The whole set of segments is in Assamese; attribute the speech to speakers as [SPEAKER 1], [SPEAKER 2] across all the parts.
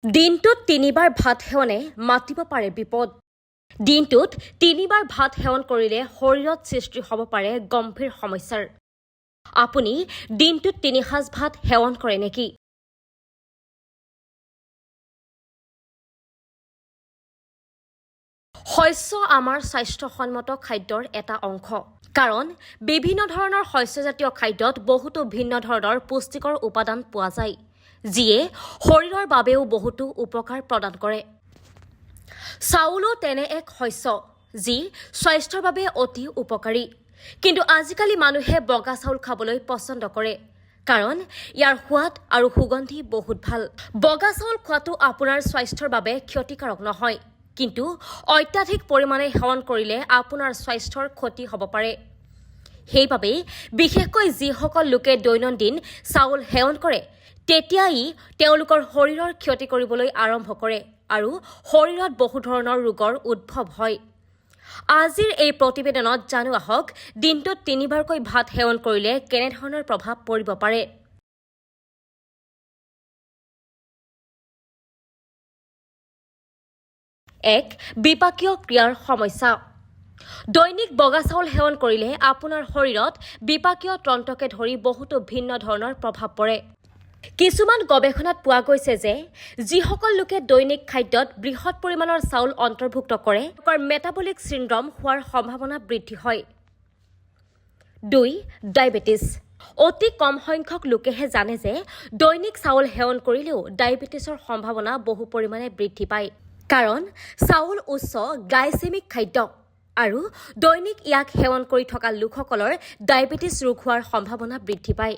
[SPEAKER 1] দিনটোত 3বাৰ ভাত সেৱনে মাতিব পাৰে বিপদ। দিনটোত 3বাৰ ভাত সেৱন কৰিলে শৰীৰত সৃষ্টি হ'ব পাৰে গম্ভীৰ সমস্যাৰ। আপুনি দিনটোত 3 সাঁজ ভাত সেৱন কৰে নেকি? শস্য আমাৰ স্বাস্থ্যসন্মত খাদ্যৰ এটা অংশ। কাৰণ বিভিন্ন ধৰণৰ শস্যজাতীয় খাদ্যত বহুতো ভিন্ন ধৰণৰ পুষ্টিকৰ উপাদান পোৱা যায়, যিয়ে শৰীৰৰ বাবেও বহুতো উপকাৰ প্ৰদান কৰে। চাউলো তেনে এক শস্য যি স্বাস্থ্যৰ বাবে অতি উপকাৰী। কিন্তু আজিকালি মানুহে বগা চাউল খাবলৈ পছন্দ কৰে, কাৰণ ইয়াৰ সোৱাদ আৰু সুগন্ধি বহুত ভাল। বগা চাউল খোৱাটো আপোনাৰ স্বাস্থ্যৰ বাবে ক্ষতিকাৰক নহয়, কিন্তু অত্যাধিক পৰিমাণে সেৱন কৰিলে আপোনাৰ স্বাস্থ্যৰ ক্ষতি হ'ব পাৰে। সেইবাবেই বিশেষকৈ যিসকল লোকে দৈনন্দিন চাউল সেৱন কৰে, তেতিয়া ই তেওঁলোকৰ শৰীৰৰ ক্ষতি কৰিবলৈ আৰম্ভ কৰে আৰু শৰীৰত বহু ধৰণৰ ৰোগৰ উদ্ভৱ হয়। আজিৰ এই প্ৰতিবেদনত জানো আহক, দিনটোত 3বাৰকৈ ভাত সেৱন কৰিলে কেনেধৰণৰ প্ৰভাৱ পৰিব পাৰে। এক, বিপাকীয় ক্ৰিয়াৰ সমস্যা। দৈনিক বগা চাউল সেৱন কৰিলে আপোনাৰ শৰীৰত বিপাকীয় তন্ত্ৰকে ধৰি বহুতো ভিন্ন ধৰণৰ প্ৰভাৱ পৰে। কিছুমান গৱেষণাত পোৱা গৈছে যে যিসকল লোকে দৈনিক খাদ্যত বৃহৎ পৰিমাণৰ চাউল অন্তৰ্ভুক্ত কৰে, তেওঁলোকৰ মেটাবলিক চিণ্ড্ৰম হোৱাৰ সম্ভাৱনা বৃদ্ধি হয়। 2, ডায়েবেটিছ। অতি কম সংখ্যক লোকেহে জানে যে দৈনিক চাউল সেৱন কৰিলেও ডায়েবেটিছৰ সম্ভাৱনা বহু পৰিমাণে বৃদ্ধি পায়। কাৰণ চাউল উচ্চ গ্লাইচেমিক খাদ্য আৰু দৈনিক ইয়াক সেৱন কৰি থকা লোকসকলৰ ডায়েবেটিছ ৰোগ হোৱাৰ সম্ভাৱনা বৃদ্ধি পায়।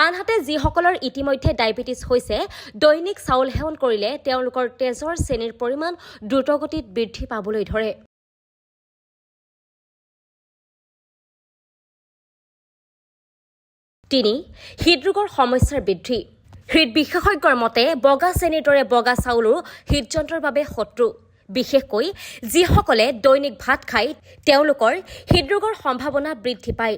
[SPEAKER 1] আনহাতে যিসকলৰ ইতিমধ্যে ডায়েবেটিছ হৈছে, দৈনিক চাউল সেৱন কৰিলে তেওঁলোকৰ তেজৰ চেনিৰ পৰিমাণ দ্ৰুতগতিত বৃদ্ধি পাবলৈ ধৰে। তিনি, হৃদৰোগৰ সমস্যাৰ বৃদ্ধি। হৃদ বিশেষজ্ঞৰ মতে বগা চেনিৰ দৰে বগা চাউলো হৃদযন্ত্ৰৰ বাবে শত্ৰু। বিশেষকৈ যিসকলে দৈনিক ভাত খায়, তেওঁলোকৰ হৃদৰোগৰ সম্ভাৱনা বৃদ্ধি পায়।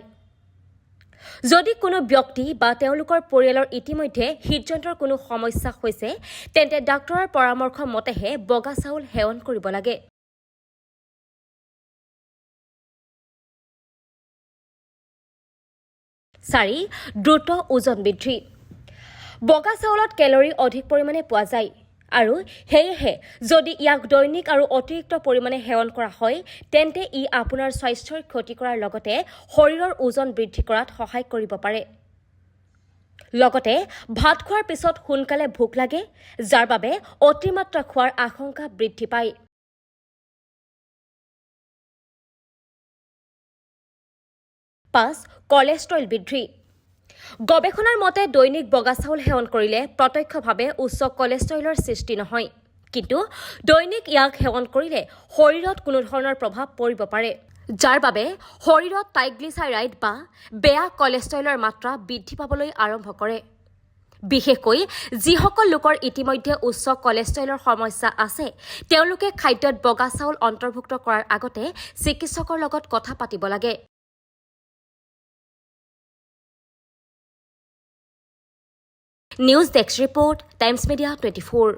[SPEAKER 1] যদি কোনো ব্যক্তি বা তেওঁলোকৰ পৰিয়ালৰ ইতিমধ্যে হৃদযন্ত্ৰৰ কোনো সমস্যা হৈছে, তেন্তে ডাক্তৰৰ পৰামৰ্শ মতেহে বগা চাউল সেৱন কৰিব লাগে। 4, দ্ৰুত ওজন বৃদ্ধি। বগা চাউলত কেলৰি অধিক পৰিমাণে পোৱা যায় আৰু সেয়েহে যদি ইয়াক দৈনিক আৰু অতিৰিক্ত পৰিমাণে সেৱন কৰা হয়, তেন্তে ই আপোনাৰ স্বাস্থ্যৰ ক্ষতি কৰাৰ লগতে শৰীৰৰ ওজন বৃদ্ধি কৰাত সহায় কৰিব পাৰে। লগতে ভাত খোৱাৰ পিছত সোনকালে ভোক লাগে, যাৰ বাবে অতিমাত্ৰা খোৱাৰ আশংকা বৃদ্ধি পায়। 5, কলেষ্ট্ৰল বৃদ্ধি। গৱেষণাৰ মতে দৈনিক বগা চাউল সেৱন কৰিলে প্ৰত্যক্ষভাৱে উচ্চ কলেষ্ট্ৰলৰ সৃষ্টি নহয়, কিন্তু দৈনিক ইয়াক সেৱন কৰিলে শৰীৰত কোনো ধৰণৰ প্ৰভাৱ পৰিব পাৰে, যাৰ বাবে শৰীৰত ট্ৰাইগ্লিচাৰাইড বা বেয়া কলেষ্ট্ৰলৰ মাত্ৰা বৃদ্ধি পাবলৈ আৰম্ভ কৰে। বিশেষকৈ যিসকল লোকৰ ইতিমধ্যে উচ্চ কলেষ্ট্ৰলৰ সমস্যা আছে, তেওঁলোকে খাদ্যত বগা চাউল অন্তৰ্ভুক্ত কৰাৰ আগতে চিকিৎসকৰ লগত কথা পাতিব লাগে। News desk report, times media 24।